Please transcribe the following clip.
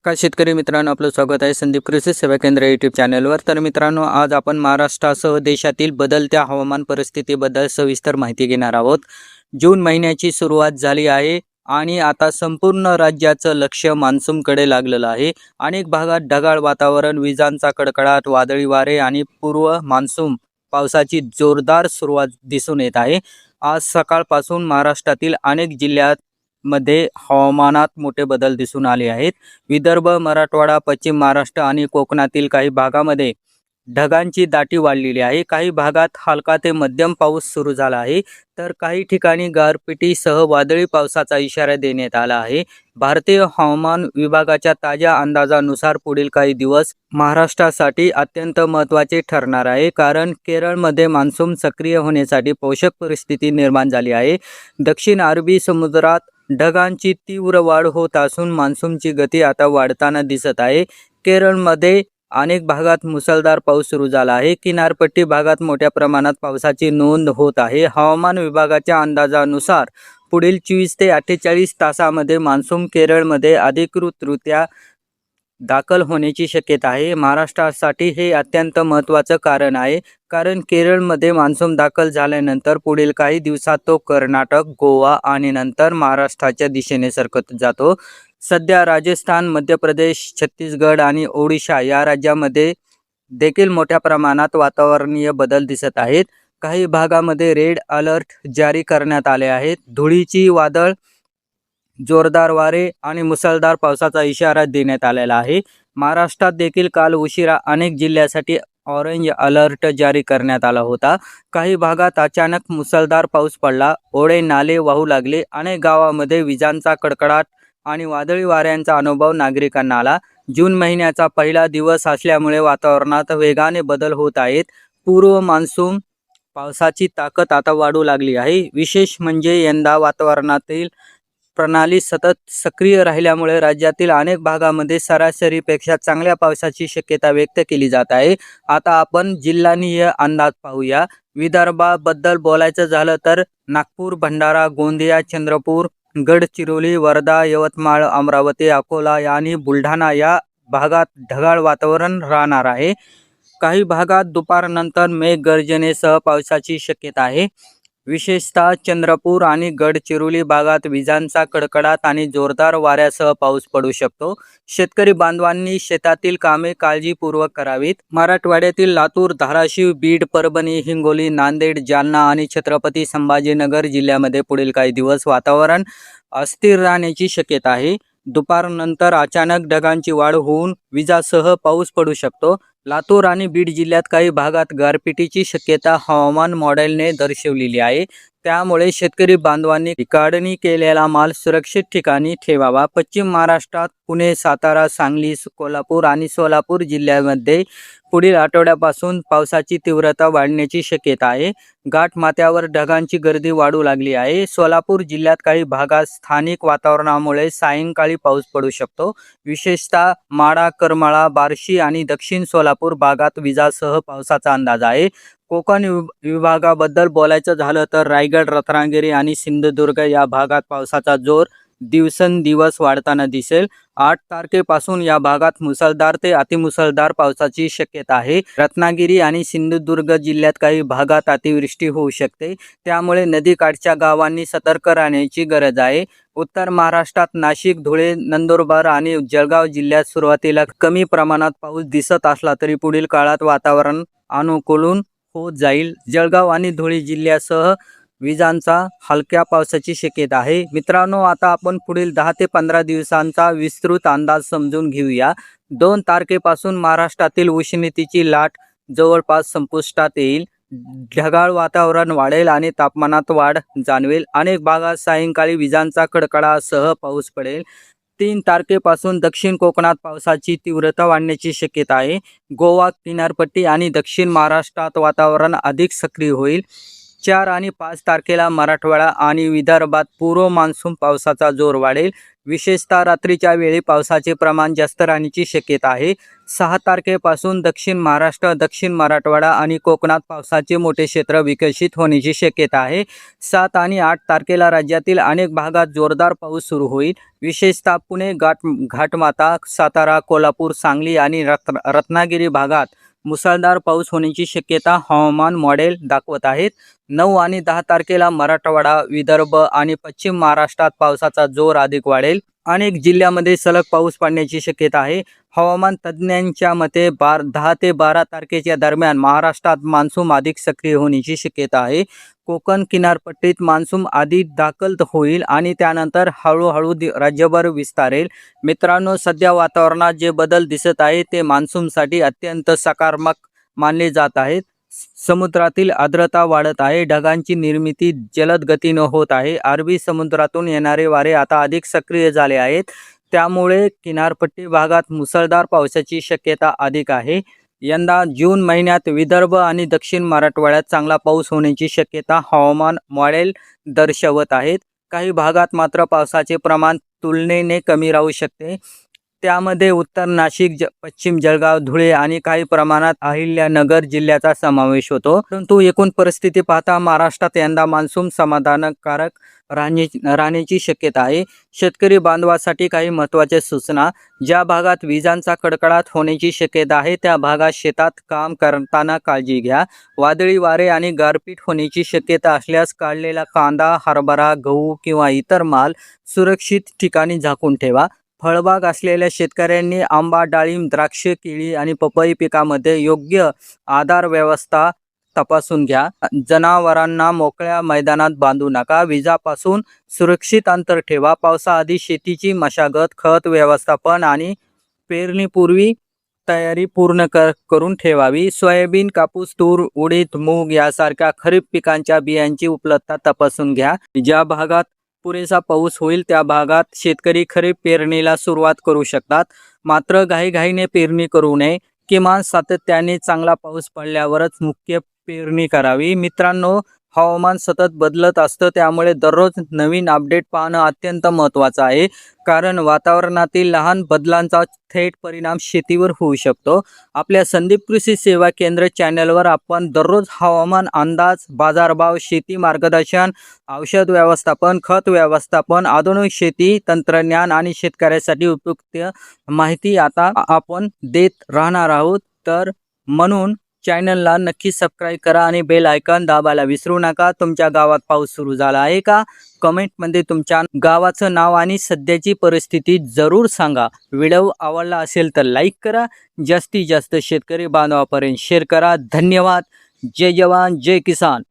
नमस्कार शेतकरी मित्रांनो, आपलं स्वागत आहे संदीप कृषी सेवा केंद्र यूट्यूब चॅनलवर। तर मित्रांनो, आज आपण महाराष्ट्रासह देशातील बदलत्या हवामान परिस्थितीबद्दल सविस्तर माहिती घेणार आहोत। जून महिन्याची सुरुवात झाली आहे आणि आता संपूर्ण राज्याचं लक्ष मान्सूनकडे लागलेलं आहे। अनेक भागात ढगाळ वातावरण, विजांचा कडकडाट, वादळी वारे आणि पूर्व मान्सून पावसाची जोरदार सुरुवात दिसून येत आहे। आज सकाळपासून महाराष्ट्रातील अनेक जिल्ह्यात मध्ये हवामानात मोठे बदल दिसून आले आहेत। विदर्भ, मराठवाडा, पश्चिम महाराष्ट्र आणि कोकणातील काही भागामध्ये ढगांची दाटी वाढलेली आहे। काही भागात हलका ते मध्यम पाऊस सुरू झाला आहे, तर काही ठिकाणी गारपिटीसह वादळी पावसाचा इशारा देण्यात आला आहे। भारतीय हवामान विभागाच्या ताज्या अंदाजानुसार पुढील काही दिवस महाराष्ट्रासाठी अत्यंत महत्त्वाचे ठरणार आहे, कारण केरळमध्ये मान्सून सक्रिय होण्यासाठी पोषक परिस्थिती निर्माण झाली आहे। दक्षिण अरबी समुद्रात ढगांची तीव्र वाढ होत असून मान्सूनची गती आता वाढताना दिसत आहे। केरळमध्ये अनेक भागात मुसळधार पाऊस सुरू झाला आहे। किनारपट्टी भागात मोठ्या प्रमाणात पावसाची नोंद होत आहे। हवामान विभागाच्या अंदाजानुसार पुढील 24 ते 48 तासामध्ये मान्सून केरळमध्ये अधिकृतरित्या दाखल होण्याची शक्यता आहे। महाराष्ट्रासाठी हे अत्यंत महत्त्वाचं कारण आहे, कारण केरळमध्ये मान्सून दाखल झाल्यानंतर पुढील काही दिवसात तो कर्नाटक, गोवा आणि नंतर महाराष्ट्राच्या दिशेने सरकत जातो। सध्या राजस्थान, मध्य प्रदेश, छत्तीसगड आणि ओडिशा या राज्यामध्ये देखील मोठ्या प्रमाणात वातावरणीय बदल दिसत आहेत। काही भागामध्ये रेड अलर्ट जारी करण्यात आले आहेत। धुळीची वादळ, जोरदार वारे आणि मुसळधार पावसाचा इशारा देण्यात आलेला आहे। महाराष्ट्रात देखील काल उशिरा अनेक जिल्ह्यासाठी ऑरेंज अलर्ट जारी करण्यात आला होता। काही भागात अचानक मुसळधार पाऊस पडला, ओढे नाले वाहू लागले, अनेक गावामध्ये विजांचा कडकडाट आणि वादळी वाऱ्यांचा अनुभव नागरिकांना आला। जून महिन्याचा पहिला दिवस असल्यामुळे वातावरणात वेगाने बदल होत आहेत। पूर्व मान्सून पावसाची ताकद आता वाढू लागली आहे। विशेष म्हणजे यंदा वातावरणातील प्रणाली सतत सक्रिय राहिल्यामुळे राज्यातील अनेक भागामध्ये सरासरीपेक्षा चांगल्या पावसाची शक्यता व्यक्त केली जात आहे। आता आपण जिल्हानिहाय अंदाज पाहूया। विदर्भाबद्दल बोलायचं झालं तर नागपूर, भंडारा, गोंदिया, चंद्रपूर, गडचिरोली, वर्धा, यवतमाळ, अमरावती, अकोला आणि बुलढाणा या भागात ढगाळ वातावरण राहणार आहे। काही भागात दुपारनंतर मेघगर्जनेसह पावसाची शक्यता आहे। विशेषतः चंद्रपूर आणि गडचिरोली भागात विजांचा कडकडाट आणि जोरदार वाऱ्यासह पाऊस पडू शकतो। शेतकरी बांधवांनी शेतातील कामे काळजीपूर्वक करावीत। मराठवाड्यातील लातूर, धाराशिव, बीड, परभणी, हिंगोली, नांदेड, जालना आणि छत्रपती संभाजीनगर जिल्ह्यामध्ये पुढील काही दिवस वातावरण अस्थिर राहण्याची शक्यता आहे। दुपारनंतर अचानक ढगांची वाढ होऊन विजांसह पाऊस पडू शकतो। लातूर आणि बीड जिल्ह्यात काही भागात गारपिटीची शक्यता हवामान मॉडेलने दर्शवलेली आहे, त्यामुळे शेतकरी बांधवांनी काढणी केलेला माल सुरक्षित ठिकाणी ठेवावा। पश्चिम महाराष्ट्रात पुणे, सातारा, सांगली, कोल्हापूर आणि सोलापूर जिल्ह्यामध्ये पुढील आठवड्यापासून पावसाची तीव्रता वाढण्याची शक्यता आहे। घाटमाथ्यावर ढगांची गर्दी वाढू लागली आहे। सोलापूर जिल्ह्यात काही भागात स्थानिक वातावरणामुळे सायंकाळी पाऊस पडू शकतो। विशेषतः माढा, करमाळा, बार्शी आणि दक्षिण सोलापूर भागात विजांसह पावसाचा अंदाज आहे। कोकण विभागाबद्दल बोलायचं झालं तर रायगड, रत्नागिरी आणि सिंधुदुर्ग या भागात पावसाचा जोर दिवसेंदिवस वाढताना दिसेल। 8 तारखेपासून या भागात मुसळधार ते अतिमुसळधार पावसाची शक्यता आहे। रत्नागिरी आणि सिंधुदुर्ग जिल्ह्यात काही भागात अतिवृष्टी होऊ शकते, त्यामुळे नदीकाठच्या गावांनी सतर्क राहण्याची गरज आहे। उत्तर महाराष्ट्रात नाशिक, धुळे, नंदुरबार आणि जळगाव जिल्ह्यात सुरुवातीला कमी प्रमाणात पाऊस दिसत असला तरी पुढील काळात वातावरण अनुकूल होत जाईल। जळगाव आणि धुळे जिल्ह्यासह विजांचा हलक्या पावसाची शक्यता आहे। मित्रांनो, आता आपण पुढील 10 ते 15 दिवसांचा विस्तृत अंदाज समजून घेऊया। 2 तारखेपासून महाराष्ट्रातील उष्णतेची लाट जवळपास संपुष्टात येईल। ढगाळ वातावरण वाढेल आणि तापमानात वाढ जाणवेल। अनेक भागात सायंकाळी विजांचा कडकडाटासह पाऊस पडेल। 3 तारखेपासून दक्षिण कोकणात पावसाची तीव्रता वाढण्याची शक्यता आहे। गोवा किनारपट्टी आणि दक्षिण महाराष्ट्रात वातावरण अधिक सक्रिय होईल। 4 आणि 5 तारखेला मराठवाडा आणि विदर्भात पूर्व मान्सून पावसाचा जोर वाढेल. विशेषतः रात्रीच्या वेळी पावसाचे प्रमाण जास्त राहण्याची शक्यता आहे. 6 तारखेपासून दक्षिण महाराष्ट्र, दक्षिण मराठवाडा आणि कोकणात पावसाचे मोठे क्षेत्र विकसित होण्याची शक्यता आहे. 7 आणि 8 तारखेला राज्यातील अनेक भागात जोरदार पाऊस सुरू होईल. विशेषतः पुणे, घाटमाता, सातारा, कोल्हापूर, सांगली आणि रत्नागिरी भागात मुसळधार पाऊस होण्याची शक्यता हवामान मॉडेल दाखवत आहेत. 9 आणि 10 तारखेला मराठवाडा, विदर्भ आणि पश्चिम महाराष्ट्रात पावसाचा जोर अधिक वाढेल. अनेक जिल्ह्यांमध्ये सलग पाऊस पडण्याची शक्यता आहे. हवामान तज्ज्ञांच्या मते 10 ते 12 तारखेच्या दरम्यान महाराष्ट्रात मान्सून अधिक सक्रिय होण्याची शक्यता आहे. कोकण किनारपट्टीत मान्सून आधी दाखल होईल आणि त्यानंतर हळूहळू राज्यभर विस्तारेल. मित्रांनो, सध्या वातावरणात जे बदल दिसत आहे ते मान्सूनसाठी अत्यंत सकारात्मक मानले जात आहेत. समुद्रातील आर्द्रता वाढत आहे. ढगांची निर्मिती जलद गतीने होत आहे. अरबी समुद्रातून येणारे वारे आता अधिक सक्रिय झाले आहेत. त्यामुळे किनारपट्टी भागात मुसळधार पावसाची शक्यता अधिक आहे. यंदा जून महिन्यात विदर्भ आणि दक्षिण मराठवाड्यात चांगला पाऊस होण्याची शक्यता हवामान मॉडेल दर्शवत आहेत. काही भागात मात्र पावसाचे प्रमाण तुलनेने कमी राहू शकते. त्यामध्ये उत्तर नाशिक, पश्चिम जळगाव, धुळे आणि काही प्रमाणात अहिल्यानगर जिल्ह्याचा समावेश होतो. परंतु एकूण परिस्थिती पाहता महाराष्ट्रात यंदा मान्सून समाधानकारक राहण्याची शक्यता आहे. शेतकरी बांधवासाठी काही महत्त्वाच्या सूचना. ज्या भागात विजांचा कडकडाट होण्याची शक्यता आहे त्या भागात शेतात काम करताना काळजी घ्या. वादळी वारे आणि गारपीट होण्याची शक्यता असल्यास काढलेला कांदा, हरभरा, गहू किंवा इतर माल सुरक्षित ठिकाणी झाकून ठेवा. फळबाग असलेल्या शेतकऱ्यांनी आंबा, डाळिंब, द्राक्ष, केळी आणि पपई पिकामध्ये योग्य आधार व्यवस्था तपासून घ्या. जनावरांना मोकळ्या मैदानात बांधू नका. विजापासून सुरक्षित अंतर ठेवा. पावसाआधी शेतीची मशागत, खत व्यवस्थापन आणि पेरणीपूर्वी तयारी पूर्ण करून ठेवावी. सोयाबीन, कापूस, तूर, उडीद, मूग यासारख्या खरीप पिकांच्या बियांची उपलब्धता तपासून घ्या. ज्या भागात पुरेसा पाऊस होईल त्या भागात शेतकरी खरीप पेरणीला सुरुवात करू शकतात. मात्र घाईघाईने पेरणी करू नये. किमान सातत्याने चांगला पाऊस पडल्यावरच मुख्य पेरणी करावी. मित्रांनो, हवामान सतत बदलत असतं, त्यामुळे दररोज नवीन अपडेट पाहणं अत्यंत महत्त्वाचं आहे. कारण वातावरणातील लहान बदलांचा थेट परिणाम शेतीवर होऊ शकतो. आपल्या संदीप कृषी सेवा केंद्र चॅनलवर आपण दररोज हवामान अंदाज, बाजारभाव, शेती मार्गदर्शन, औषध व्यवस्थापन, खत व्यवस्थापन, आधुनिक शेती तंत्रज्ञान आणि शेतकऱ्यासाठी उपयुक्त माहिती आता आपण देत राहणार आहोत. तर म्हणून चॅनलला नक्की सबस्क्राईब करा आणि बेल आयकॉन दाबायला विसरू नका. तुमच्या गावात पाऊस सुरू झाला आहे का? कमेंटमध्ये तुमच्या गावाचं नाव आणि सध्याची परिस्थिती जरूर सांगा. व्हिडिओ आवडला असेल तर लाईक करा. जास्तीत जास्त शेतकरी बांधवापर्यंत शेअर करा. धन्यवाद. जय जवान, जय किसान.